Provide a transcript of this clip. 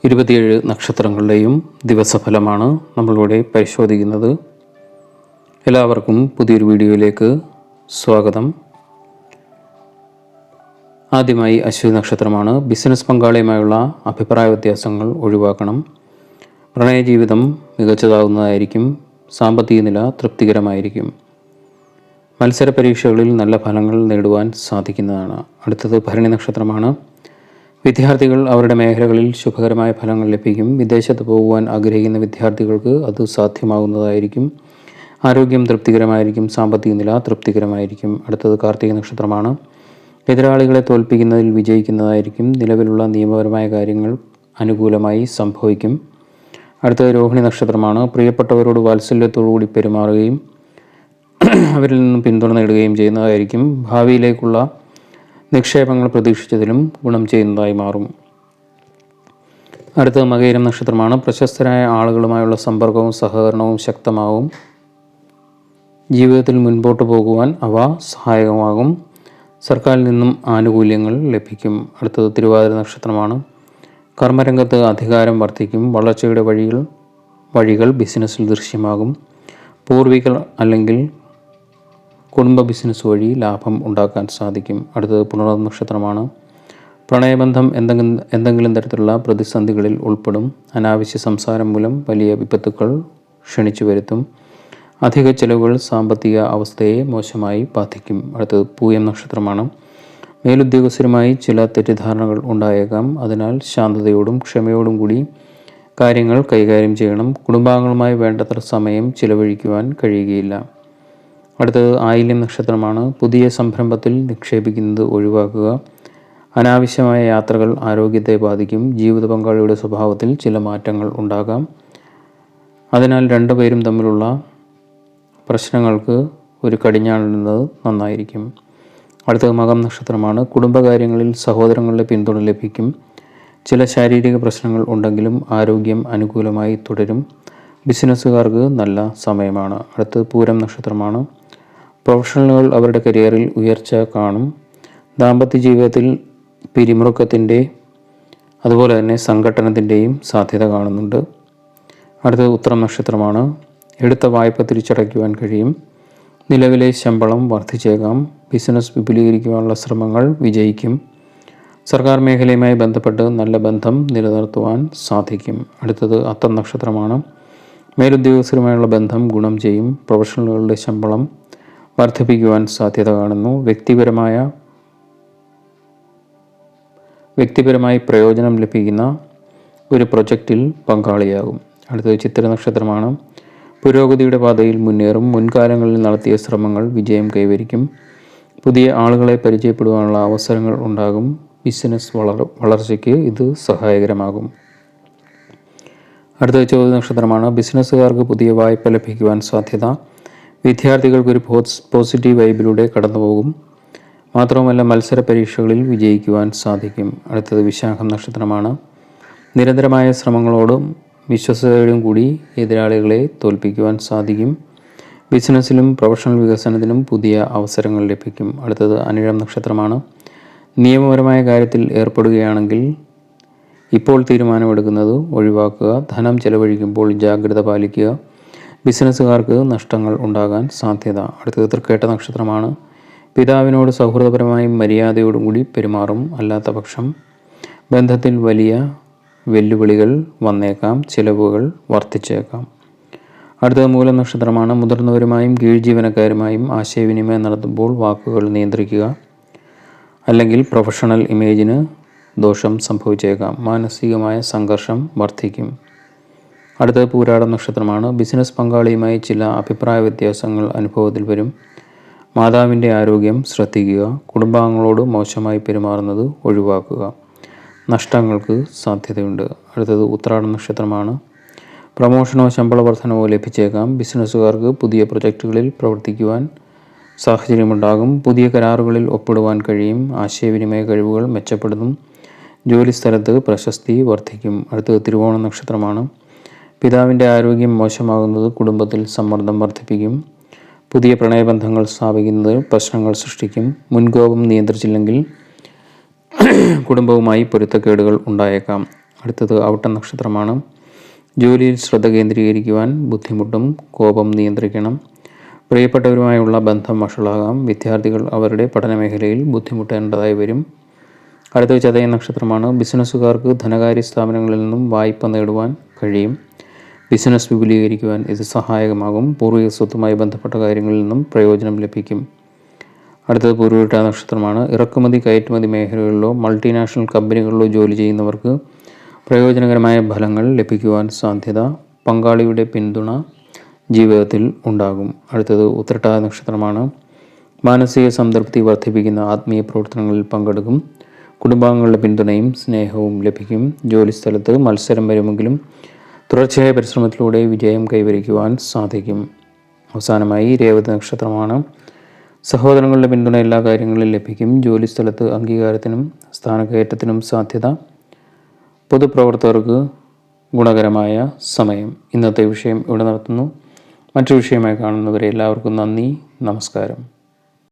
27 നക്ഷത്രങ്ങളുടെയും ദിവസഫലമാണ് നമ്മളിവിടെ പരിശോധിക്കുന്നത്. എല്ലാവർക്കും പുതിയൊരു വീഡിയോയിലേക്ക് സ്വാഗതം. ആദ്യമായി അശ്വതി നക്ഷത്രമാണ്. ബിസിനസ് പങ്കാളിയുമായുള്ള അഭിപ്രായ വ്യത്യാസങ്ങൾ ഒഴിവാക്കണം. പ്രണയജീവിതം മികച്ചതാകുന്നതായിരിക്കും. സാമ്പത്തിക നില തൃപ്തികരമായിരിക്കും. മത്സര പരീക്ഷകളിൽ നല്ല ഫലങ്ങൾ നേടുവാൻ സാധിക്കുന്നതാണ്. അടുത്തത് ഭരണി നക്ഷത്രമാണ്. വിദ്യാർത്ഥികൾ അവരുടെ മേഖലകളിൽ ശുഭകരമായ ഫലങ്ങൾ ലഭിക്കും. വിദേശത്ത് പോകുവാൻ ആഗ്രഹിക്കുന്ന വിദ്യാർത്ഥികൾക്ക് അത് സാധ്യമാകുന്നതായിരിക്കും. ആരോഗ്യം തൃപ്തികരമായിരിക്കും. സാമ്പത്തിക നില തൃപ്തികരമായിരിക്കും. അടുത്തത് കാർത്തിക നക്ഷത്രമാണ്. എതിരാളികളെ തോൽപ്പിക്കുന്നതിൽ വിജയിക്കുന്നതായിരിക്കും. നിലവിലുള്ള നിയമപരമായ കാര്യങ്ങൾ അനുകൂലമായി സംഭവിക്കും. അടുത്തത് രോഹിണി നക്ഷത്രമാണ്. പ്രിയപ്പെട്ടവരോട് വാത്സല്യത്തോടുകൂടി പെരുമാറുകയും അവരിൽ നിന്നും പിന്തുണ നേടുകയും ചെയ്യുന്നതായിരിക്കും. ഭാവിയിലേക്കുള്ള നിക്ഷേപങ്ങൾ പ്രതീക്ഷിച്ചതിലും ഗുണം ചെയ്യുന്നതായി മാറും. അടുത്തത് മകയിരം നക്ഷത്രമാണ്. പ്രശസ്തരായ ആളുകളുമായുള്ള സമ്പർക്കവും സഹകരണവും ശക്തമാവും. ജീവിതത്തിൽ മുൻപോട്ട് പോകുവാൻ അവ സഹായകമാകും. സർക്കാരിൽ നിന്നും ആനുകൂല്യങ്ങൾ ലഭിക്കും. അടുത്തത് തിരുവാതിര നക്ഷത്രമാണ്. കർമ്മരംഗത്ത് അധികാരം വർദ്ധിക്കും. വളർച്ചയുടെ വഴികൾ ബിസിനസ്സിൽ ദൃശ്യമാകും. പൂർവികർ അല്ലെങ്കിൽ കുടുംബ ബിസിനസ് വഴി ലാഭം ഉണ്ടാക്കാൻ സാധിക്കും. അടുത്തത് പുണർന്ന നക്ഷത്രമാണ്. പ്രണയബന്ധം എന്തെങ്കിലും തരത്തിലുള്ള പ്രതിസന്ധികളിൽ ഉൾപ്പെടും. അനാവശ്യ സംസാരം മൂലം വലിയ വിപത്തുക്കൾ ക്ഷണിച്ചു വരുത്തും. അധിക ചെലവുകൾ സാമ്പത്തിക അവസ്ഥയെ മോശമായി ബാധിക്കും. അടുത്തത് പൂയം നക്ഷത്രമാണ്. മേലുദ്യോഗസ്ഥരുമായി ചില തെറ്റിദ്ധാരണകൾ ഉണ്ടായേക്കാം. അതിനാൽ ശാന്തതയോടും ക്ഷമയോടും കൂടി കാര്യങ്ങൾ കൈകാര്യം ചെയ്യണം. കുടുംബാംഗങ്ങളുമായി വേണ്ടത്ര സമയം ചിലവഴിക്കുവാൻ കഴിയുകയില്ല. അടുത്തത് ആയില്യം നക്ഷത്രമാണ്. പുതിയ സംരംഭത്തിൽ നിക്ഷേപിക്കുന്നത് ഒഴിവാക്കുക. അനാവശ്യമായ യാത്രകൾ ആരോഗ്യത്തെ ബാധിക്കും. ജീവിത പങ്കാളിയുടെ സ്വഭാവത്തിൽ ചില മാറ്റങ്ങൾ ഉണ്ടാകാം. അതിനാൽ രണ്ടുപേരും തമ്മിലുള്ള പ്രശ്നങ്ങൾക്ക് ഒരു കടിഞ്ഞാണിടുന്നത് നന്നായിരിക്കും. അടുത്തത് മകം നക്ഷത്രമാണ്. കുടുംബകാര്യങ്ങളിൽ സഹോദരങ്ങളുടെ പിന്തുണ ലഭിക്കും. ചില ശാരീരിക പ്രശ്നങ്ങൾ ഉണ്ടെങ്കിലും ആരോഗ്യം അനുകൂലമായി തുടരും. ബിസിനസ്സുകാർക്ക് നല്ല സമയമാണ്. അടുത്തത് പൂരം നക്ഷത്രമാണ്. പ്രൊഫഷണലുകൾ അവരുടെ കരിയറിൽ ഉയർച്ച കാണും. ദാമ്പത്യ ജീവിതത്തിൽ പിരിമുറുക്കത്തിൻ്റെ അതുപോലെ തന്നെ സംഘട്ടനത്തിൻ്റെയും സാധ്യത കാണുന്നുണ്ട്. അടുത്തത് ഉത്തരം നക്ഷത്രമാണ്. എടുത്ത വായ്പ തിരിച്ചടയ്ക്കുവാൻ കഴിയും. നിലവിലെ ശമ്പളം വർദ്ധിച്ചേക്കാം. ബിസിനസ് വിപുലീകരിക്കുവാനുള്ള ശ്രമങ്ങൾ വിജയിക്കും. സർക്കാർ മേഖലയുമായി ബന്ധപ്പെട്ട് നല്ല ബന്ധം നിലനിർത്തുവാൻ സാധിക്കും. അടുത്തത് അത്തം നക്ഷത്രമാണ്. മേലുദ്യോഗസ്ഥരുമായുള്ള ബന്ധം ഗുണം ചെയ്യും. പ്രൊഫഷണലുകളുടെ ശമ്പളം വർദ്ധിപ്പിക്കുവാൻ സാധ്യത കാണുന്നു. വ്യക്തിപരമായി പ്രയോജനം ലഭിക്കുന്ന ഒരു പ്രൊജക്റ്റിൽ പങ്കാളിയാകും. അടുത്തത് ചിത്തിര നക്ഷത്രമാണ്. പുരോഗതിയുടെ പാതയിൽ മുന്നേറും. മുൻകാലങ്ങളിൽ നടത്തിയ ശ്രമങ്ങൾ വിജയം കൈവരിക്കും. പുതിയ ആളുകളെ പരിചയപ്പെടുവാനുള്ള അവസരങ്ങൾ ഉണ്ടാകും. ബിസിനസ് വളർച്ചയ്ക്ക് ഇത് സഹായകരമാകും. അടുത്തത് ചോദ്യ നക്ഷത്രമാണ്. ബിസിനസ്സുകാർക്ക് പുതിയ വായ്പ ലഭിക്കുവാൻ സാധ്യത. വിദ്യാർത്ഥികൾക്കൊരു പോസിറ്റീവ് വൈബിലൂടെ കടന്നുപോകും. മാത്രവുമല്ല മത്സര പരീക്ഷകളിൽ വിജയിക്കുവാൻ സാധിക്കും. അടുത്തത് വിശാഖം നക്ഷത്രമാണ്. നിരന്തരമായ ശ്രമങ്ങളോടും വിശ്വസ്തയോടും കൂടി എതിരാളികളെ തോൽപ്പിക്കുവാൻ സാധിക്കും. ബിസിനസ്സിലും പ്രൊഫഷണൽ വികസനത്തിനും പുതിയ അവസരങ്ങൾ ലഭിക്കും. അടുത്തത് അനിഴം നക്ഷത്രമാണ്. നിയമപരമായ കാര്യത്തിൽ ഏർപ്പെടുകയാണെങ്കിൽ ഇപ്പോൾ തീരുമാനമെടുക്കുന്നത് ഒഴിവാക്കുക. ധനം ചെലവഴിക്കുമ്പോൾ ജാഗ്രത പാലിക്കുക. ബിസിനസ്സുകാർക്ക് നഷ്ടങ്ങൾ ഉണ്ടാകാൻ സാധ്യത. അടുത്തത് തൃക്കേട്ട നക്ഷത്രമാണ്. പിതാവിനോട് സൗഹൃദപരമായും മര്യാദയോടും കൂടി പെരുമാറും. അല്ലാത്ത പക്ഷം ബന്ധത്തിൽ വലിയ വെല്ലുവിളികൾ വന്നേക്കാം. ചിലവുകൾ വർദ്ധിച്ചേക്കാം. അടുത്തത് മൂലം നക്ഷത്രമാണ്. മുതിർന്നവരുമായും കീഴ് ജീവനക്കാരുമായും ആശയവിനിമയം നടത്തുമ്പോൾ വാക്കുകൾ നിയന്ത്രിക്കുക. അല്ലെങ്കിൽ പ്രൊഫഷണൽ ഇമേജിന് ദോഷം സംഭവിച്ചേക്കാം. മാനസികമായ സംഘർഷം വർദ്ധിക്കും. അടുത്തത് പൂരാടം നക്ഷത്രമാണ്. ബിസിനസ് പങ്കാളിയുമായി ചില അഭിപ്രായ വ്യത്യാസങ്ങൾ അനുഭവത്തിൽ വരും. മാതാവിൻ്റെ ആരോഗ്യം ശ്രദ്ധിക്കുക. കുടുംബാംഗങ്ങളോട് മോശമായി പെരുമാറുന്നത് ഒഴിവാക്കുക. നഷ്ടങ്ങൾക്ക് സാധ്യതയുണ്ട്. അടുത്തത് ഉത്രാടം നക്ഷത്രമാണ്. പ്രമോഷനോ ശമ്പള വർധനവോ ലഭിച്ചേക്കാം. ബിസിനസ്സുകാർക്ക് പുതിയ പ്രൊജക്റ്റുകളിൽ പ്രവർത്തിക്കുവാൻ സാഹചര്യമുണ്ടാകും. പുതിയ കരാറുകളിൽ ഒപ്പിടുവാൻ കഴിയും. ആശയവിനിമയ കഴിവുകൾ മെച്ചപ്പെടുത്തും. ജോലിസ്ഥലത്ത് പ്രശസ്തി വർദ്ധിക്കും. അടുത്തത് തിരുവോണ നക്ഷത്രമാണ്. പിതാവിൻ്റെ ആരോഗ്യം മോശമാകുന്നത് കുടുംബത്തിൽ സമ്മർദ്ദം വർദ്ധിപ്പിക്കും. പുതിയ പ്രണയബന്ധങ്ങൾ സ്ഥാപിക്കുന്നത് പ്രശ്നങ്ങൾ സൃഷ്ടിക്കും. മുൻകോപം നിയന്ത്രിച്ചില്ലെങ്കിൽ കുടുംബവുമായി പൊരുത്തക്കേടുകൾ ഉണ്ടായേക്കാം. അടുത്തത് ഔട്ടം നക്ഷത്രമാണ്. ജോലിയിൽ ശ്രദ്ധ കേന്ദ്രീകരിക്കുവാൻ ബുദ്ധിമുട്ടും. കോപം നിയന്ത്രിക്കണം. പ്രിയപ്പെട്ടവരുമായുള്ള ബന്ധം വഷളാകാം. വിദ്യാർത്ഥികൾ അവരുടെ പഠനമേഖലയിൽ ബുദ്ധിമുട്ടേണ്ടതായി വരും. അടുത്തത് ചതയം നക്ഷത്രമാണ്. ബിസിനസ്സുകാർക്ക് ധനകാര്യ സ്ഥാപനങ്ങളിൽ നിന്നും വായ്പ നേടുവാൻ കഴിയും. ബിസിനസ് വിപുലീകരിക്കുവാൻ ഇത് സഹായകമാകും. പൂർവിക സ്വത്തുമായി ബന്ധപ്പെട്ട കാര്യങ്ങളിൽ നിന്നും പ്രയോജനം ലഭിക്കും. അടുത്തത് പൂരുരുട്ട നക്ഷത്രമാണ്. ഇറക്കുമതി കയറ്റുമതി മേഖലകളിലോ മൾട്ടിനാഷണൽ കമ്പനികളിലോ ജോലി ചെയ്യുന്നവർക്ക് പ്രയോജനകരമായ ഫലങ്ങൾ ലഭിക്കുവാൻ സാധ്യത. പങ്കാളിയുടെ പിന്തുണ ജീവിതത്തിൽ ഉണ്ടാകും. അടുത്തത് ഉത്രട്ടാതി നക്ഷത്രമാണ്. മാനസിക സംതൃപ്തി വർദ്ധിപ്പിക്കുന്ന ആത്മീയ പ്രവർത്തനങ്ങളിൽ പങ്കെടുക്കും. കുടുംബാംഗങ്ങളുടെ പിന്തുണയും സ്നേഹവും ലഭിക്കും. ജോലിസ്ഥലത്ത് മത്സരം വരുമെങ്കിലും തുടർച്ചയായ പരിശ്രമത്തിലൂടെ വിജയം കൈവരിക്കുവാൻ സാധിക്കും. അവസാനമായി രേവതി നക്ഷത്രമാണ്. സഹോദരങ്ങളുടെ പിന്തുണ എല്ലാ കാര്യങ്ങളിലും ലഭിക്കും. ജോലിസ്ഥലത്ത് അംഗീകാരത്തിനും സ്ഥാനക്കയറ്റത്തിനും സാധ്യത. പൊതുപ്രവർത്തകർക്ക് ഗുണകരമായ സമയം. ഇന്നത്തെ വിഷയം ഇവിടെ നിർത്തുന്നു. മറ്റൊരു വിഷയമായി കാണുന്നവരെ എല്ലാവർക്കും നന്ദി, നമസ്കാരം.